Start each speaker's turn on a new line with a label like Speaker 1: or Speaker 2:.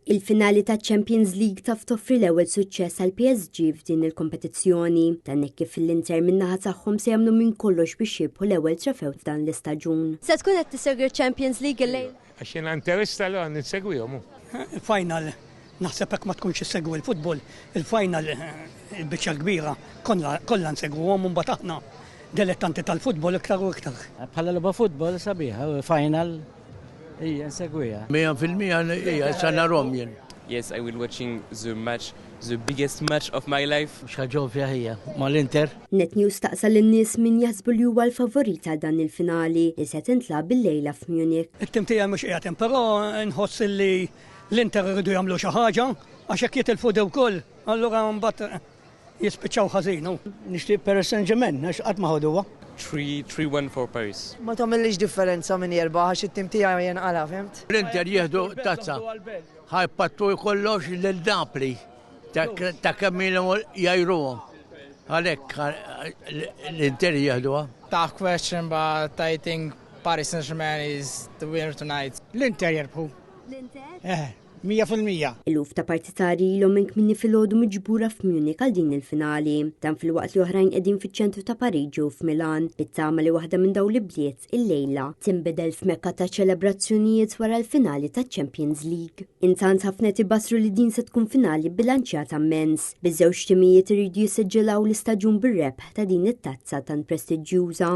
Speaker 1: Il-finali ta' Champions League taf toffri l-ewwel suċċess għal PSG f'din il-kompetizzjoni. Dan kif fil-Inter min-naħa tagħhom se jagħmlu minn kollox biex jibħu l-ewwel trofew f'dan l-istaġun. Se tkun qed tissegwi Champions League illejl?
Speaker 2: Għax jiena interess tal-għan nissegwihom.
Speaker 3: Il-final naħseb hekk ma tkunx issegwi l-futbol. Il-final il-biċċa kbira kollha nsegwuhom u mbagħad aħna dilettanti tal-futbol iktar u iktar.
Speaker 4: Bħala logħba futbol sabiħa, final hija nsegwiha.
Speaker 5: 100% hija sa narhom jien.
Speaker 6: Yes, I will watching the match, the biggest match of my life.
Speaker 4: Xaġġew fiha hija mal-Inter.
Speaker 1: Net News taqsal lin-nies min jaħsbu li huwa l-favorit għal dan il-finali li se tintlagħab bil-lejla f'Munich.
Speaker 3: Il-tim tiegħi mhux qiegħed hemm, però nħoss li l-Inter iridu jagħmlu xi ħaġa għax hekk jitilfu wkoll, allura mbagħad jispiċċaw ħażin.
Speaker 4: Nixtieq Paris Saint-Germain għax qatt ma ħoduha.
Speaker 6: 3-1 for Paris.
Speaker 7: Ma tagħmilx differenza min jerbaħ għax it-tim tiegħi jenqala, fimt?
Speaker 5: L-Inter jieħdu tazza. Ħajpattu kollox lil-Napoli ta' kemm ilhom jajruhom. Għalhekk l-Inter jieħduha.
Speaker 8: Tough question, but I think Paris Saint-Germain is the winner tonight.
Speaker 4: L-Inter jerbħu.
Speaker 1: L-Inter?
Speaker 4: 100%.
Speaker 1: Iluf ta' partitari l-om minn kminni fil-ħodu miġbura f'Munich għal din il-finali. Dan fil-waqt li oħrajn qegħdin fiċ-ċentru ta' Pariġi u f'Milan. Bittama li waħda minn daw li bliet il-lejla tinbidel f'mekka ta' ċelebrazzjonijiet wara l-finali ta' Champions League. Intant ħafna ibassru li din se tkun finali bilanċjata immens. Biż-żewġ timijiet iridu jisseġġelaw l-istaġun bir-rebħ ta' din it-tazza tan prestiġjuża.